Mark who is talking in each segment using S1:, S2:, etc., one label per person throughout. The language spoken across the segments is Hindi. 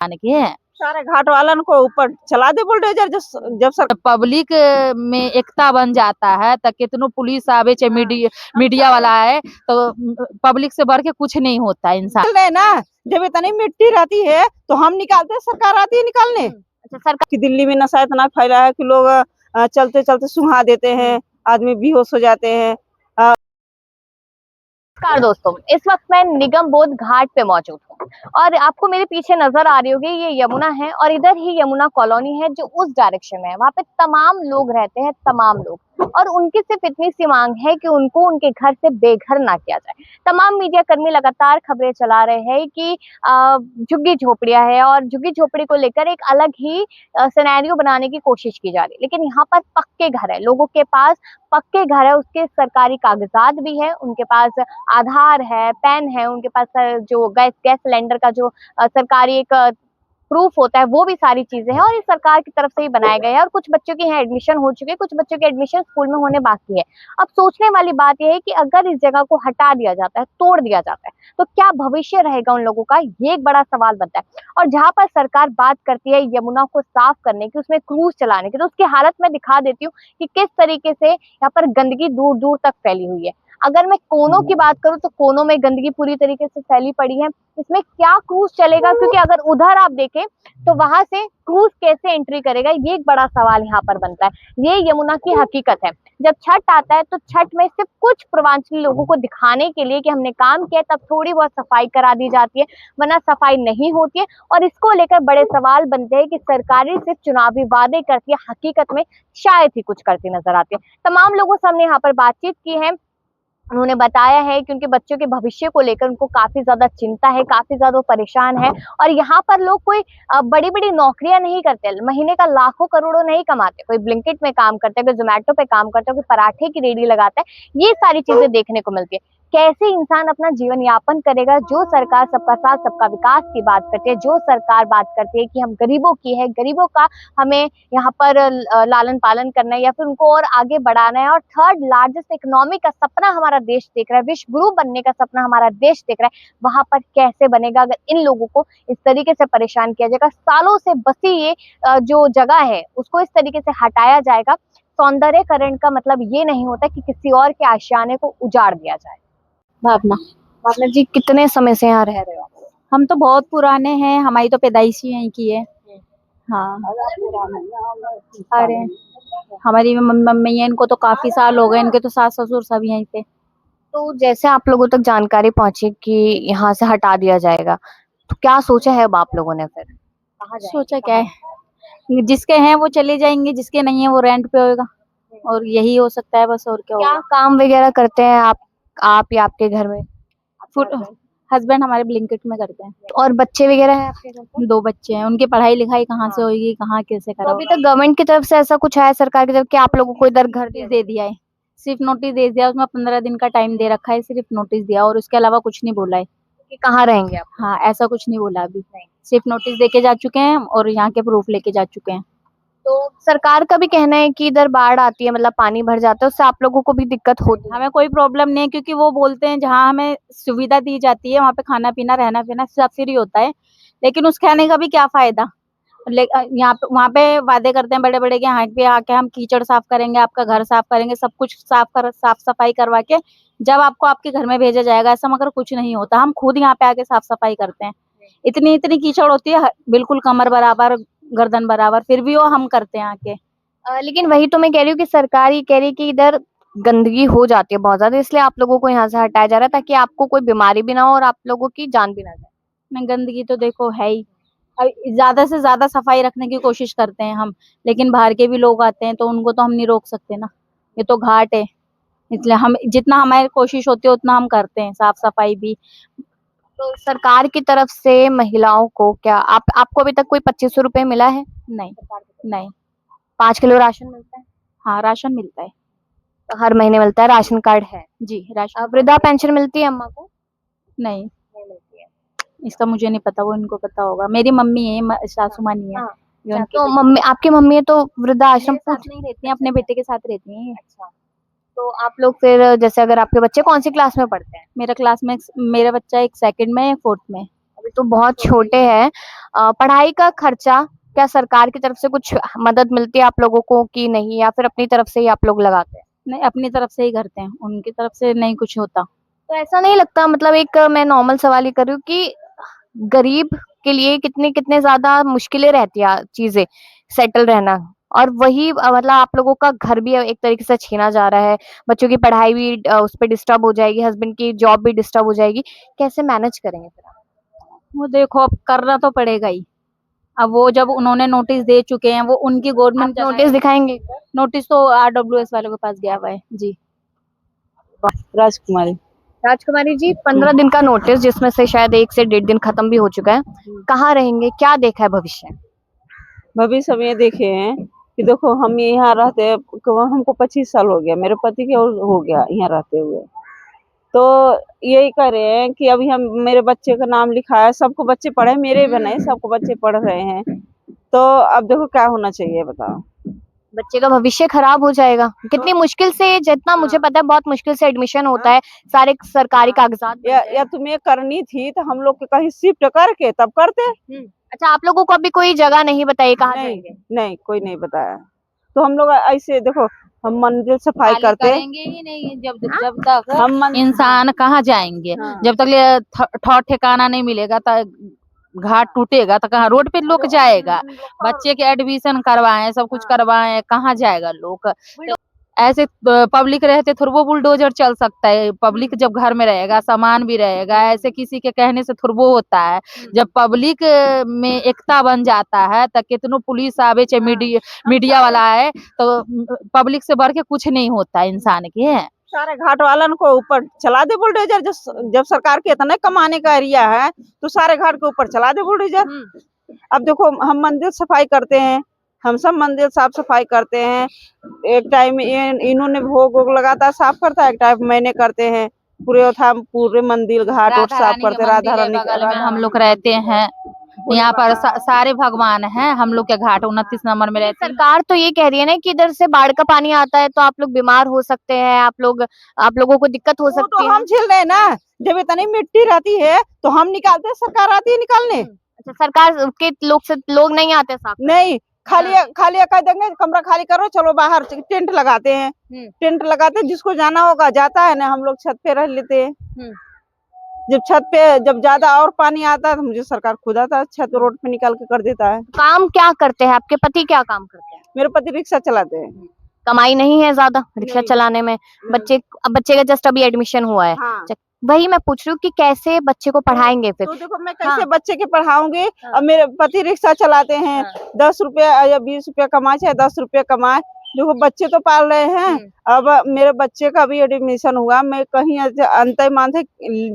S1: आने के हैं।
S2: सारे घाट वालन को ऊपर चला दे बुलडोजर। जब सर
S1: पब्लिक में एकता बन जाता है तो कितनो पुलिस आवे चाहे मीडिया वाला है तो पब्लिक से बढ़ के कुछ नहीं होता इंसान।
S2: चल रहे ना, जब इतनी मिट्टी रहती है तो हम निकालते हैं, सरकार आती है निकालने।
S1: अच्छा सरकार
S2: कि दिल्ली में नशा इतना फैला है कि लोग चलते चलते सुहा देते हैं, आदमी बेहोश हो जाते हैं।
S3: नमस्कार दोस्तों, इस वक्त मैं निगम बोध घाट पे मौजूद हूँ और आपको मेरे पीछे नजर आ रही होगी ये यमुना है और इधर ही यमुना कॉलोनी है जो उस डायरेक्शन में है। वहाँ पे तमाम लोग रहते हैं, तमाम लोग, और उनकी सिर्फ इतनी सी मांग है कि उनको उनके घर से बेघर ना किया जाए। तमाम मीडिया कर्मी लगातार खबरें चला रहे हैं कि झुग्गी झोपड़ियां है और झुग्गी झोपड़ी को लेकर एक अलग ही सिनेरियो बनाने की कोशिश की जा रही है, लेकिन यहाँ पर पक्के घर है, लोगों के पास पक्के घर है, उसके सरकारी कागजात भी है, उनके पास आधार है, पैन है, उनके पास जो गैस सिलेंडर का जो सरकारी एक प्रूफ होता है वो भी सारी चीजें हैं और ये सरकार की तरफ से ही बनाए गए हैं। और कुछ बच्चों के यहाँ एडमिशन हो चुके हैं, कुछ बच्चों के एडमिशन स्कूल में होने बाकी है। अब सोचने वाली बात यह है कि अगर इस जगह को हटा दिया जाता है, तोड़ दिया जाता है, तो क्या भविष्य रहेगा उन लोगों का, ये एक बड़ा सवाल बनता है। और जहां पर सरकार बात करती है यमुना को साफ करने की, उसमें क्रूज चलाने की, तो उसकी हालत में दिखा देती हूँ कि किस तरीके से यहाँ पर गंदगी दूर दूर तक फैली हुई है। अगर मैं कोनों की बात करूं तो कोनों में गंदगी पूरी तरीके से फैली पड़ी है। इसमें क्या क्रूज चलेगा, क्योंकि अगर उधर आप देखें तो वहां से क्रूज कैसे एंट्री करेगा, ये एक बड़ा सवाल यहाँ पर बनता है। ये यमुना की हकीकत है। जब छठ आता है तो छठ में सिर्फ कुछ पूर्वांचली लोगों को दिखाने के लिए कि हमने काम किया, तब थोड़ी बहुत सफाई करा दी जाती है, वरना सफाई नहीं होती है। और इसको लेकर बड़े सवाल बनते हैं कि सरकारी सिर्फ चुनावी वादे करती है, हकीकत में शायद ही कुछ करती नजर आती है। तमाम लोगों से हमने यहाँ पर बातचीत की है, उन्होंने बताया है कि उनके बच्चों के भविष्य को लेकर उनको काफी ज्यादा चिंता है, काफी ज्यादा परेशान है। और यहाँ पर लोग कोई बड़ी बड़ी नौकरियां नहीं करते, महीने का लाखों करोड़ों नहीं कमाते। कोई ब्लिंकिट में काम करता है, कोई जोमेटो पे काम करता है, कोई पराठे की रेडी लगाता है, ये सारी चीजें देखने को मिलती है। कैसे इंसान अपना जीवन यापन करेगा। जो सरकार सबका साथ सबका विकास की बात करती है, जो सरकार बात करती है कि हम गरीबों की है, गरीबों का हमें यहाँ पर लालन पालन करना है या फिर उनको और आगे बढ़ाना है, और थर्ड लार्जेस्ट इकोनॉमी का सपना हमारा देश देख रहा है, विश्व गुरु बनने का सपना हमारा देश देख रहा है, वहां पर कैसे बनेगा अगर इन लोगों को इस तरीके से परेशान किया जाएगा। सालों से बसी ये जो जगह है उसको इस तरीके से हटाया जाएगा। सौंदर्यकरण का मतलब ये नहीं होता कि किसी और के आशियाने को उजाड़ दिया जाए।
S1: भावना।
S3: भावना जी, कितने समय से यहाँ रह रहे हो?
S1: हम तो बहुत पुराने हैं, हमारी तो पैदाइश ही यहीं की है। हाँ। अरे हमारी मम्मी है, इनको तो काफी साल हो गए, इनके तो सास ससुर सब यहीं थे।
S3: तो जैसे आप लोगों तक जानकारी पहुंची कि यहाँ से हटा दिया जाएगा, तो क्या सोचा है अब आप लोगों ने फिर? कहाँ जाएंगे?
S1: सोचा क्या है, जिसके हैं वो चले जाएंगे, जिसके नहीं है वो रेंट पे होगा, और यही हो सकता है बस, और क्या
S3: क्या
S1: होगा।
S3: काम वगैरह करते हैं आप या आपके घर में?
S1: हस्बैंड हमारे ब्लिंकिट में करते हैं।
S3: और बच्चे वगैरह हैं आपके घर पे?
S1: 2 बच्चे हैं, उनकी पढ़ाई लिखाई कहाँ से होगी, कहाँ कैसे
S3: तो अभी
S1: करोगे।
S3: तक गवर्नमेंट की तरफ से ऐसा कुछ है, सरकार की तरफ, कि आप लोगों को इधर घर
S1: नोटिस दे दिया है, सिर्फ नोटिस दे दिया, उसमें 15 दिन का टाइम दे रखा है, सिर्फ नोटिस दिया और उसके अलावा कुछ नहीं बोला है
S3: कि कहाँ रहेंगे आप?
S1: हाँ, ऐसा कुछ नहीं बोला अभी, सिर्फ नोटिस देके जा चुके हैं और यहाँ के प्रूफ लेके जा चुके हैं।
S3: तो सरकार का भी कहना है कि इधर बाढ़ आती है, मतलब पानी भर जाता है, उससे आप लोगों को भी दिक्कत होती है।
S1: हमें कोई प्रॉब्लम नहीं है, क्योंकि वो बोलते हैं जहाँ हमें सुविधा दी जाती है वहाँ पे खाना पीना रहना पीना सब फ्री होता है, लेकिन उस खाने का भी क्या फायदा। यहाँ पे वहाँ पे वादे करते हैं बड़े बड़े कि यहाँ पे आके हम कीचड़ साफ करेंगे, आपका घर साफ करेंगे, सब कुछ साफ सफाई करवा के जब आपको आपके घर में भेजा जाएगा, ऐसा मगर कुछ नहीं होता। हम खुद यहाँ पे आके साफ सफाई करते हैं, इतनी इतनी कीचड़ होती है, बिल्कुल कमर बराबर गर्दन बराबर, फिर भी वो हम करते हैं आके।
S3: लेकिन वही तो मैं कह रही हूँ कि सरकार ये कह रही है कि इधर गंदगी हो जाती है बहुत ज्यादा, इसलिए आप लोगों को यहाँ से हटाया जा रहा है ताकि आपको कोई बीमारी भी ना हो और आप लोगों की जान भी ना जाए।
S1: नहीं, गंदगी तो देखो है ही, ज्यादा से ज्यादा सफाई रखने की कोशिश करते हैं हम, लेकिन बाहर के भी लोग आते हैं तो उनको तो हम नहीं रोक सकते ना, ये तो घाट है, इसलिए हम जितना हमारी कोशिश होती है उतना हम करते हैं, साफ सफाई भी।
S3: तो सरकार की तरफ से महिलाओं को क्या आपको अभी तक कोई 2500 रुपए मिला है?
S1: नहीं नहीं।
S3: 5 किलो राशन मिलता है?
S1: हाँ, राशन मिलता है
S3: तो हर महीने मिलता है, राशन कार्ड है?
S1: जी, राशन।
S3: वृद्धा पेंशन मिलती है अम्मा को?
S1: नहीं,
S3: नहीं मिलती है।
S1: इसका मुझे नहीं पता, वो इनको पता होगा, मेरी मम्मी है, सासू माँ नहीं है।
S3: हाँ।
S1: ये
S3: अच्छा,
S1: उनकी
S3: तो मम्मी, आपकी मम्मी है तो वृद्धा आश्रम
S1: मेरे साथ
S3: पूछ
S1: नहीं रहती हैं, अपने बेटे के साथ रहती हैं।
S3: अच्छा, तो आप लोग फिर जैसे अगर आपके बच्चे कौन सी क्लास में पढ़ते हैं?
S1: मेरा क्लास में मेरा बच्चा एक सेकंड में, एक 4th में।
S3: अभी अभी तो बहुत छोटे हैं। पढ़ाई का खर्चा क्या सरकार की तरफ से कुछ मदद मिलती है आप लोगों को कि नहीं, या फिर अपनी तरफ से ही आप लोग लगाते हैं?
S1: नहीं, अपनी तरफ से ही करते हैं, उनकी तरफ से नहीं कुछ होता।
S3: तो ऐसा नहीं लगता, मतलब एक मैं नॉर्मल सवाल ही कर रही हूँ कि गरीब के लिए कितने कितने ज्यादा मुश्किलें रहती है चीजें सेटल रहना, और वही मतलब आप लोगों का घर भी एक तरीके से छीना जा रहा है, बच्चों की पढ़ाई भी उस पर डिस्टर्ब हो जाएगी, हस्बैंड की जॉब भी डिस्टर्ब हो जाएगी, कैसे मैनेज करेंगे फिर आप?
S1: वो देखो, अब करना तो पड़ेगा ही। अब वो जब उन्होंने नोटिस दे चुके हैं, वो उनकी गवर्नमेंट
S3: नोटिस दिखाएंगे?
S1: नोटिस तो RWS वालों के पास गया हुआ है जी।
S2: राजकुमारी।
S3: राजकुमारी जी, 15 दिन का नोटिस जिसमें से शायद 1 से 1.5 दिन खत्म भी हो चुका है, कहाँ रहेंगे, क्या देखा है भविष्य?
S2: भविष्य में ये देखे हैं कि देखो हम यहाँ रहते हमको 25 साल हो गया, मेरे पति के और हो गया यहाँ रहते हुए। तो यही कर रहे हैं कि अभी हम मेरे बच्चे का नाम लिखा है, सबको बच्चे पढ़े, मेरे भी नहीं, सबको बच्चे पढ़ रहे हैं। तो अब देखो क्या होना चाहिए बताओ।
S3: बच्चे का भविष्य खराब हो जाएगा। कितनी मुश्किल से, जितना मुझे पता है बहुत मुश्किल से एडमिशन होता है, सारे सरकारी कागजात बनते हैं।
S2: या तुम्हें करनी थी तो हम लोग के कहीं शिफ्ट करके तब करते।
S3: अच्छा, आप लोगों को अभी कोई जगह नहीं बताई कहाँ
S2: नहीं
S3: जाएंगे?
S2: नहीं, कोई नहीं बताया। तो हम लोग ऐसे देखो, हम मंदिर सफाई
S1: खाली
S2: करते
S1: करेंगे ही नहीं जब तक
S2: हम
S1: इंसान कहाँ जाएंगे।
S2: हाँ।
S1: जब तक ये ठौर ठिकाना नहीं मिलेगा तो घाट टूटेगा तो कहाँ रोड पे लोग जाएगा। बच्चे के एडमिशन करवाएं, सब कुछ करवाएं, कहाँ जाएगा लोग। ऐसे पब्लिक रहते थोड़ा वो बुलडोजर चल सकता है। पब्लिक जब घर में रहेगा, सामान भी रहेगा, ऐसे किसी के कहने से थोड़ा वो होता है। जब पब्लिक में एकता बन जाता है तो कितनो पुलिस आवे चाहे मीडिया वाला है, तो पब्लिक से बढ़ के कुछ नहीं होता इंसान के।
S2: सारे घाट वालन को ऊपर चला दे बुलडोजर। जब सरकार के इतना कमाने का एरिया है तो सारे घाट के ऊपर चला दे बुलडोजर। अब देखो हम मंदिर सफाई करते हैं, हम सब मंदिर साफ सफाई करते हैं। एक टाइम इन्होंने भोग वोग लगाता साफ करता है, एक टाइम मैंने करते हैं। पूरे मंदिर घाट और साफ करते। राधा रानी
S1: बगल में हम लोग रहते हैं। यहाँ पर सारे भगवान हैं। हम लोग के घाट 29 नंबर में रहते हैं।
S3: सरकार तो ये कह रही है ना कि इधर से बाढ़ का पानी आता है तो आप लोग बीमार हो सकते हैं, आप लोगों को दिक्कत हो
S2: वो
S3: सकती
S2: तो
S3: है।
S2: हम झेल रहे हैं ना। जब इतनी मिट्टी रहती है तो हम निकालते हैं, सरकार आती है निकालने।
S3: अच्छा, सरकार के लोग नहीं आते साफ करने?
S2: नहीं, खाली खाली कह देंगे कमरा खाली करो, चलो बाहर टेंट लगाते हैं। टेंट लगाते हैं, जिसको जाना होगा जाता है, ना हम लोग छत पे रह लेते हैं। जब छत पे जब ज्यादा और पानी आता है तो मुझे सरकार खुद आता है, छत रोड पे निकाल के कर देता है।
S3: काम क्या करते हैं आपके पति, क्या काम करते हैं?
S2: मेरे पति रिक्शा चलाते हैं।
S3: कमाई नहीं है ज्यादा रिक्शा
S2: नहीं।
S3: चलाने में? बच्चे का जस्ट अभी एडमिशन हुआ है।
S2: हाँ।
S3: वही मैं पूछ रही हूँ कि कैसे बच्चे को पढ़ाएंगे फिर?
S2: तो देखो मैं कैसे बच्चे के पढ़ाऊंगी। अब मेरे पति रिक्शा चलाते हैं, 10 रुपया या 20 रुपया कमाए चाहे 10 रुपया कमाए, देखो बच्चे तो पाल रहे हैं। अब मेरे बच्चे का भी एडमिशन हुआ, मैं कहीं अंत मानते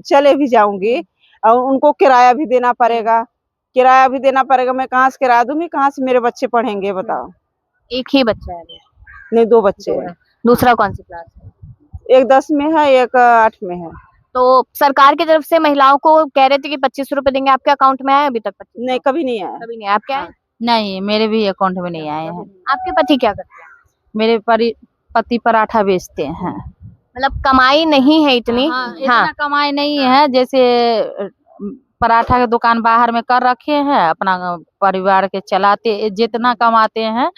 S2: चले भी जाऊंगी और उनको किराया भी देना पड़ेगा। मैं कहाँ से किराया दूंगी, कहाँ से मेरे बच्चे पढ़ेंगे बताओ।
S3: एक ही बच्चा है?
S2: नहीं, 2 बच्चे हैं।
S3: दूसरा कौन सी क्लास है?
S2: एक 10 में है, एक 8 में है।
S3: तो सरकार की तरफ से महिलाओं को कह रहे थे कि 25 रुपए देंगे, आपके अकाउंट में आया अभी तक? 25?
S2: नहीं, कभी नहीं आया।
S3: कभी नहीं आया। आपके आए?
S1: नहीं, मेरे भी अकाउंट में नहीं आए हैं।
S3: आपके पति क्या करते हैं?
S1: मेरे पति पराठा बेचते हैं।
S3: मतलब कमाई नहीं है इतनी?
S1: इतना कमाई नहीं है। जैसे पराठा की दुकान बाहर में कर रखे हैं, अपना परिवार के चलाते, जितना कमाते हैं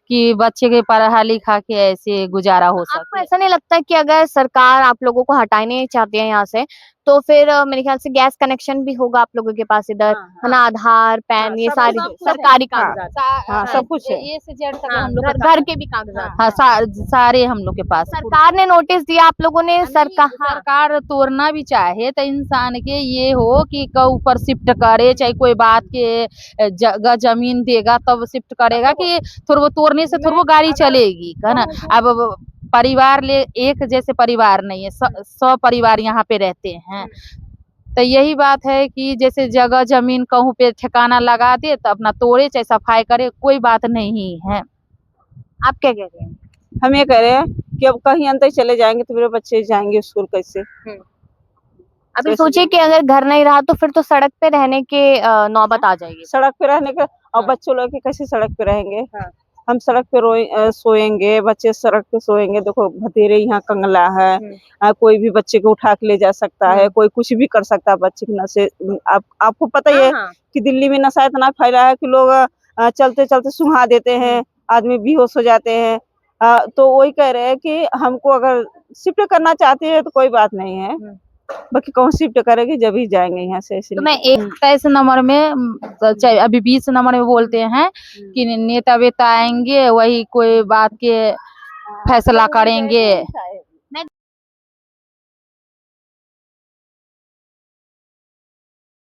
S1: कि बच्चे के पढ़ा लिखा के ऐसे गुजारा हो
S3: आपको
S1: सके।
S3: ऐसा नहीं लगता कि अगर सरकार आप लोगों को हटाने चाहती है यहाँ से, तो फिर मेरे ख्याल से गैस कनेक्शन भी होगा आप लोगों के पास इधर, है ना? आधार, पैन, ये सारी सरकारी कागजात।
S2: हाँ, सब कुछ है।
S1: ए से जेड तक
S3: हाँ,
S1: हम लोग
S3: घर के भी कागजात।
S1: हाँ, सारे हम लोग के पास।
S3: सरकार ने नोटिस दिया, आप लोगों ने
S1: सरकार तोड़ना भी चाहे तो इंसान के ये हो कि ऊपर शिफ्ट करे, चाहे कोई बात के जगह जमीन देगा तब शिफ्ट करेगा, कि थोड़ा वो तोड़ने से थोड़ा वो गाड़ी चलेगी, है ना? अब परिवार ले एक जैसे परिवार नहीं है, 100 परिवार यहाँ पे रहते हैं। तो यही बात है कि जैसे जगह जमीन कहूँ पे ठिकाना लगा दे तो अपना तोड़े चाहे सफाई करे, कोई बात नहीं है।
S3: आप क्या कह रहे हैं?
S2: हम ये कह रहे हैं कि अब कहीं अंदर चले जाएंगे तो मेरे बच्चे जाएंगे स्कूल कैसे?
S3: अभी सोचिए कि अगर घर नहीं रहा तो फिर तो सड़क पे रहने के नौबत आ जाएगी।
S2: सड़क पे रहने का, और बच्चों लोग के कैसे सड़क पे रहेंगे? हम सड़क पे सोएंगे, बच्चे सड़क पे सोएंगे। देखो भतेरे यहाँ कंगला है, कोई भी बच्चे को उठा के ले जा सकता है, कोई कुछ भी कर सकता है बच्चे के नशे। आपको पता ही है कि दिल्ली में नशा इतना फैला है कि लोग चलते चलते सुहा देते हैं, आदमी बेहोश हो जाते हैं। तो वही कह रहे हैं कि हमको अगर शिफ्ट करना चाहते हैं तो कोई बात नहीं है, बाकी कौन शिफ्ट करेगी जब ही जाएंगे यहाँ से।
S1: तो मैं 21 नंबर में अभी 20 नंबर में बोलते हैं कि नेता वेता आएंगे, वही कोई बात के फैसला करेंगे।